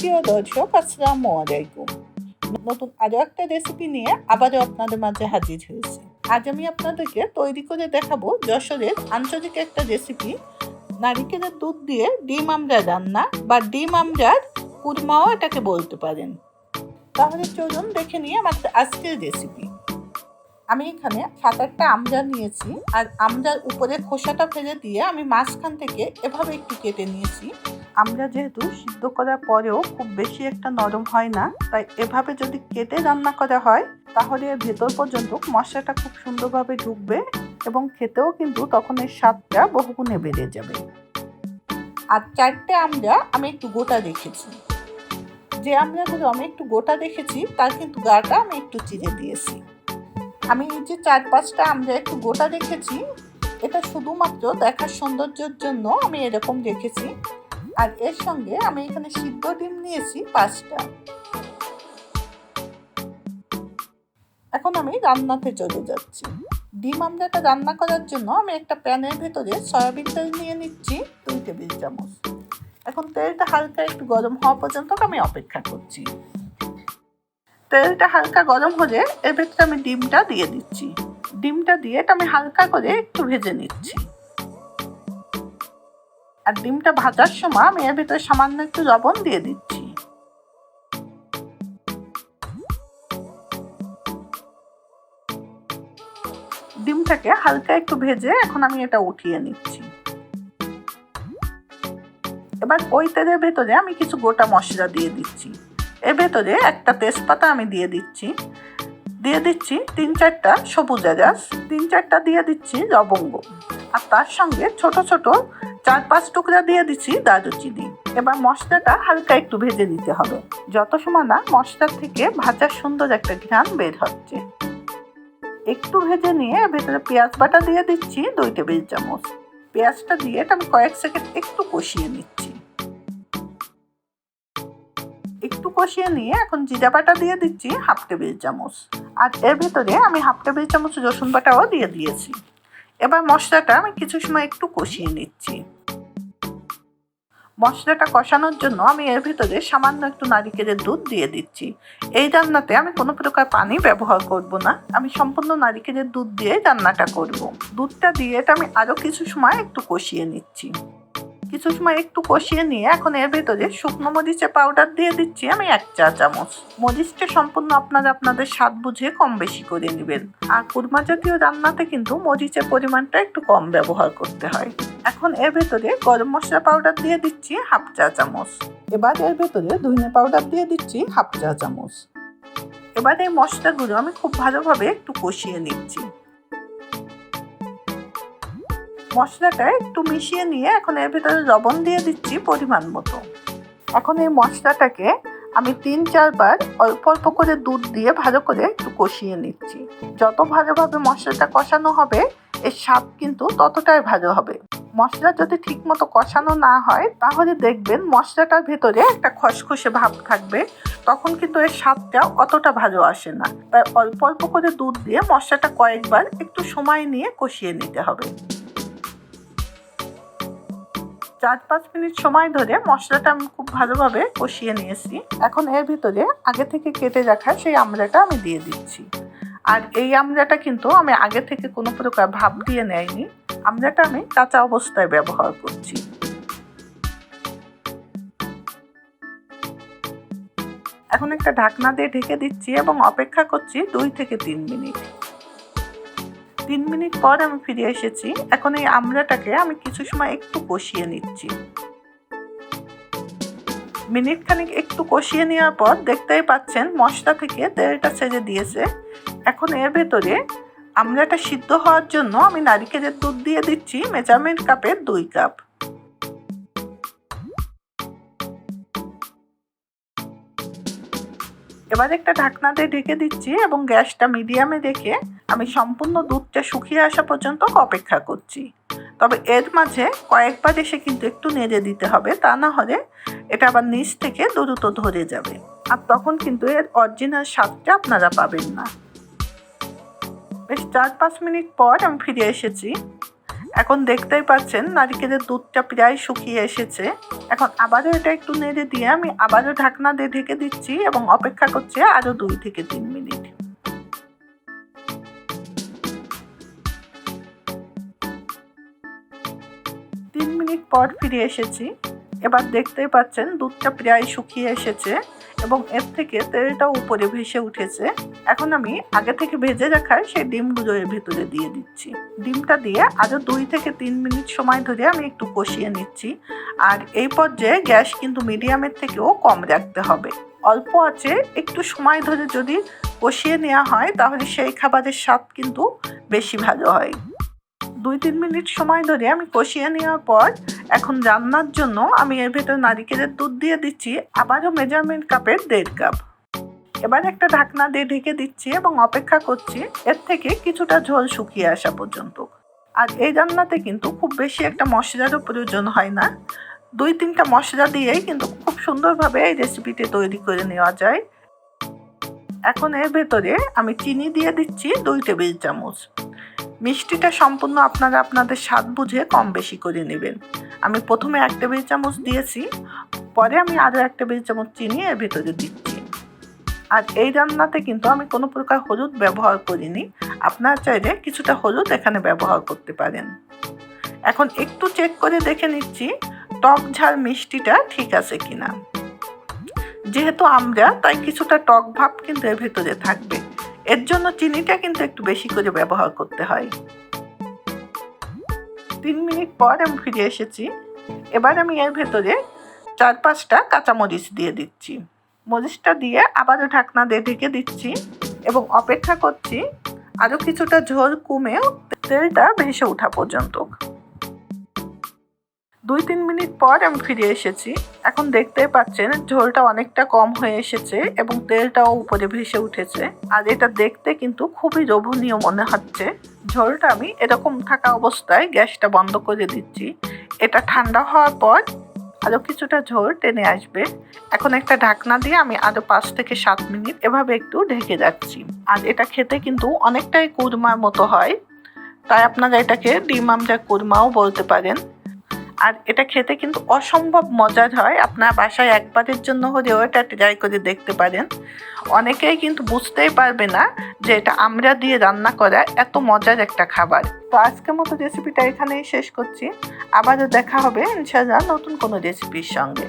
প্রিয় দর্শক, আসসালামু আলাইকুম। নতুন আরো একটা রেসিপি নিয়ে আবারও আপনাদের মাঝে হাজির হয়েছি। আজ আমি আপনাদেরকে তৈরি করে দেখাবো যশোরের আঞ্চলিক একটা রেসিপি, নারিকেলের দুধ দিয়ে ডিম আমড়া রান্না বা ডিম আমড়ার কুরমাও এটাকে বলতে পারেন। তাহলে চলুন দেখে নিয়ে আমার আজকের রেসিপি। আমি এখানে 7-8টা আমড়া নিয়েছি, আর আমড়ার উপরে খোসাটা ফেলে দিয়ে আমি মাঝখান থেকে এভাবে একটু কেটে নিয়েছি। আমড়া যেহেতু সিদ্ধ করার পরেও খুব বেশি একটা নরম হয় না, তাই এভাবে যদি কেটে রান্না করা হয় তাহলে এর ভেতর পর্যন্ত মশলাটা খুব সুন্দরভাবে ঢুকবে এবং খেতেও কিন্তু তখন এর স্বাদটা বহুগুণে বেড়ে যাবে। আর 4টে আমড়া আমি একটু গোটা রেখেছি। যে আমড়াগুলো আমি একটু গোটা রেখেছি তার কিন্তু গাটা আমি একটু চিড়ে দিয়েছি। আমি এই যে 4-5টা আমড়া একটু গোটা রেখেছি, এটা শুধুমাত্র দেখার সৌন্দর্যের জন্য আমি এরকম রেখেছি। আর এর সঙ্গে আমি এখানে সিদ্ধ ডিম নিয়েছি 5টা। এখন আমি রান্নাতে চলে যাচ্ছি। ডিম আমড়াটা রান্না করার জন্য আমি একটা প্যানের ভেতরে সয়াবিন তেল নিয়ে নিচ্ছি 2 টেবিল চামচ। এখন তেলটা হালকা একটু গরম হওয়া পর্যন্ত আমি অপেক্ষা করছি। তেলটা হালকা গরম হলে এর ভেতরে আমি ডিমটা দিয়ে দিচ্ছি। ডিমটা দিয়ে এটা আমি হালকা করে একটু ভেজে নিচ্ছি। আর ডিমটা ভাজার সময় আমি এর ভেতরে সামান্য একটু লবণ দিয়ে দিচ্ছি। ডিমটাকে হালকা একটু ভেজে এখন আমি এটা উঠিয়ে নিচ্ছি। এবার ওই তেলের ভেতরে আমি কিছু গোটা মশলা দিয়ে দিচ্ছি। এর ভেতরে একটা তেজপাতা আমি দিয়ে দিচ্ছি 3-4টা সবুজ এলাচ, 3-4টা দিয়ে দিচ্ছি লবঙ্গ, আর তার সঙ্গে ছোট ছোট 4-5 টুকরা দিয়ে দিচ্ছি দারুচিনি। এবার মশলাটা হালকা একটু ভেজে নিতে হবে, যত সময় না মশলার থেকে ভাজার সুন্দর একটা ঘ্রাণ বের হচ্ছে। একটু ভেজে নিয়ে ভেতরে পেঁয়াজ বাটা দিয়ে দিচ্ছি 2 টেবিল চামচ। পেঁয়াজটা দিয়ে আমি কয়েক সেকেন্ড একটু কষিয়ে নিচ্ছি। একটু কষিয়ে নিয়ে এখন জিরা বাটা দিয়ে দিচ্ছি 1/2 টেবিল চামচ। আর এর ভেতরে আমি 1/2 টেবিল চামচ রসুন বাটাও দিয়ে দিয়েছি। এবার মশলাটা আমি কিছু সময় একটু কষিয়ে নিচ্ছি। মশলাটা কষানোর জন্য আমি এর ভিতরে সামান্য একটু নারিকেলের দুধ দিয়ে দিচ্ছি। এই রান্নাতে আমি কোনো প্রকার পানি ব্যবহার করব না, আমি সম্পূর্ণ নারিকেলের দুধ দিয়ে রান্নাটা করব। দুধটা দিয়ে এটা আমি আরও কিছু সময় একটু কষিয়ে নিচ্ছি। কিছু সময় একটু কষিয়ে নিয়ে এখন এর ভেতরে শুকনো মরিচের পাউডার দিয়ে দিচ্ছি আমি 1 চা চামচ। মরিচটা সম্পূর্ণ আপনারা আপনাদের স্বাদ বুঝে কম বেশি করে নেবেন। আর কুরমা জাতীয় রান্নাতে কিন্তু মরিচের পরিমাণটা একটু কম ব্যবহার করতে হয়। এখন এর ভেতরে গরম মশলা পাউডার দিয়ে দিচ্ছি 1/2 চা চামচ। এবার এর ভেতরে ধনিয়া পাউডার দিয়ে দিচ্ছি 1/2 চা চামচ। এবার এই মশলাগুলো আমি খুব ভালোভাবে একটু কষিয়ে নিচ্ছি। মশলাটা একটু মিশিয়ে নিয়ে এখন এর ভেতরে লবণ দিয়ে দিচ্ছি পরিমাণ মতো। এখন এই মশলাটাকে আমি 3-4 বার অল্প অল্প করে দুধ দিয়ে ভালো করে একটু কষিয়ে নিচ্ছি। যত ভালোভাবে মশলাটা কষানো হবে এর স্বাদ কিন্তু ততটাই ভালো হবে। মশলা যদি ঠিক মতো কষানো না হয় তাহলে দেখবেন মশলাটার ভেতরে একটা খসখসে ভাব থাকবে, তখন কিন্তু এর স্বাদটা অতটা ভালো আসে না। তাই অল্প অল্প করে দুধ দিয়ে মশলাটা কয়েকবার একটু সময় নিয়ে কষিয়ে নিতে হবে। 4-5 মিনিট সময় ধরে মশলাটা আমি খুব ভালোভাবে কষিয়ে নিয়েছি। এখন এর ভিতরে আগে থেকে কেটে রাখা সেই আমড়াটা আমি দিয়ে দিচ্ছি। আর এই আমড়াটা কিন্তু আমি আগে থেকে কোনো প্রকার ভাপ দিয়ে নেইনি, আমড়াটা আমি কাঁচা অবস্থায় ব্যবহার করছি। এখন একটা ঢাকনা দিয়ে ঢেকে দিচ্ছি এবং অপেক্ষা করছি 2-3 মিনিট। 3 মিনিট পর আমি ফিরে এসেছি। এখন এই আমড়াটাকে আমি কিছু সময় একটু কষিয়ে নিচ্ছি। মিনিট খানিক একটু কষিয়ে নেওয়ার পর দেখতেই পাচ্ছেন মশলা থেকে তেলটা ছেড়ে দিয়েছে। এখন এর ভেতরে আমড়াটা সিদ্ধ হওয়ার জন্য আমি নারিকেলের দুধ দিয়ে দিচ্ছি মেজারমেন্ট কাপের 2 কাপ। এবার একটা ঢাকনা দিয়ে ঢেকে দিচ্ছি এবং গ্যাসটা মিডিয়ামে রেখে আমি সম্পূর্ণ দুধটা শুকিয়ে আসা পর্যন্ত অপেক্ষা করছি। তবে এর মাঝে কয়েকবার এসে কিন্তু একটু নেড়ে দিতে হবে, তা না হলে এটা আবার নিচ থেকে দ্রুত ধরে যাবে, আর তখন কিন্তু এর অরিজিনাল স্বাদটা আপনারা পাবেন না। বেশ 4-5 মিনিট পর আমি ফিরে এসেছি। এখন দেখতেই পাচ্ছেন নারকেলের দুধটা প্রায় শুকিয়ে এসেছে। এখন আবারও এটা একটু নেড়ে দিয়ে আমি আবারও ঢাকনা দিয়ে ঢেকে দিচ্ছি এবং অপেক্ষা করছি আরো 2 থেকে 3 মিনিট। 3 মিনিট পর ফিরে এসেছি। এবার দেখতেই পাচ্ছেন দুধটা প্রায় শুকিয়ে এসেছে এবং এর থেকে তেলটাও উপরে ভেসে উঠেছে। এখন আমি আগে থেকে ভেজে রাখা সেই ডিমগুলো এর ভিতরে দিয়ে দিচ্ছি। ডিমটা দিয়ে আরো 2 থেকে 3 মিনিট সময় ধরে আমি একটু কষিয়ে নিচ্ছি। আর এই পর্যায়ে গ্যাস কিন্তু মিডিয়ামের থেকেও কম রাখতে হবে। অল্প আঁচে একটু সময় ধরে যদি কষিয়ে নেওয়া হয় তাহলে সেই খাবারের স্বাদ কিন্তু বেশি ভালো হয়। 2-3 মিনিট সময় ধরে আমি কষিয়ে নেওয়ার পর এখন রান্নার জন্য আমি এর ভেতর নারকেলের দুধ দিয়ে দিচ্ছি আবারও মেজারমেন্ট কাপের 1.5 কাপ। এবার একটা ঢাকনা দিয়ে ঢেকে দিচ্ছি এবং অপেক্ষা করছি এর থেকে কিছুটা ঝোল শুকিয়ে আসা পর্যন্ত। আর এই রান্নাতে কিন্তু খুব বেশি একটা মশলারও প্রয়োজন হয় না। 2-3টা মশলা দিয়েই কিন্তু খুব সুন্দরভাবে এই রেসিপিটি তৈরি করে নেওয়া যায়। এখন এর ভেতরে আমি চিনি দিয়ে দিচ্ছি 2 টেবিল চামচ। মিষ্টিটা সম্পূর্ণ আপনারা আপনাদের স্বাদ বুঝে কম বেশি করে নেবেন। আমি প্রথমে 1 টেবিল চামচ দিয়েছি, পরে আমি আরও 1 টেবিল চামচ চিনি এর ভিতরে দিচ্ছি। আর এই রান্নাতে কিন্তু আমি কোনো প্রকার হলুদ ব্যবহার করিনি। আপনারা চাইলে কিছুটা হলুদ এখানে ব্যবহার করতে পারেন। এখন একটু চেক করে দেখে নিচ্ছি টক ঝাল মিষ্টিটা ঠিক আছে কিনা। যেহেতু আমরা তাই কিছুটা টক ভাব কিন্তু এর ভিতরে থাকবে, এর জন্য চিনিটা কিন্তু একটু বেশি করে ব্যবহার করতে হয়। 3 মিনিট পর আমি ফিরে এসেছি। এবার আমি এর ভেতরে 4-5টা কাঁচামরিচ দিয়ে দিচ্ছি। মরিচটা দিয়ে আবারও ঢাকনা দিয়ে ঢেকে দিচ্ছি এবং অপেক্ষা করছি আরও কিছুটা ঝোল কমে তেলটা ভেসে ওঠা পর্যন্ত। 2-3 মিনিট পর আমি ফিরে এসেছি। এখন দেখতেই পাচ্ছেন ঝোলটা অনেকটা কম হয়ে এসেছে এবং তেলটাও উপরে ভেসে উঠেছে। আর এটা দেখতে কিন্তু খুবই লোভনীয় মনে হচ্ছে। ঝোলটা আমি এরকম থাকা অবস্থায় গ্যাসটা বন্ধ করে দিচ্ছি। এটা ঠান্ডা হওয়ার পর আরও কিছুটা ঝোল টেনে আসবে। এখন একটা ঢাকনা দিয়ে আমি আরও 5 থেকে 7 মিনিট এভাবে একটু ঢেকে রাখছি। আর এটা খেতে কিন্তু অনেকটাই কুরমার মতো হয়, তাই আপনারা এটাকে ডিম আমরা কুরমাও বলতে পারেন। আর এটা খেতে কিন্তু অসম্ভব মজার হয়। আপনার বাসায় একবারের জন্য হলেও এটা ট্রাই করে দেখতে পারেন। অনেকেই কিন্তু বুঝতেই পারবে না যে এটা আমড়া দিয়ে রান্না করা এত মজার একটা খাবার। তো আজকের মতো রেসিপিটা এখানেই শেষ করছি। আবারও দেখা হবে ইনশাআল্লাহ নতুন কোনো রেসিপির সঙ্গে।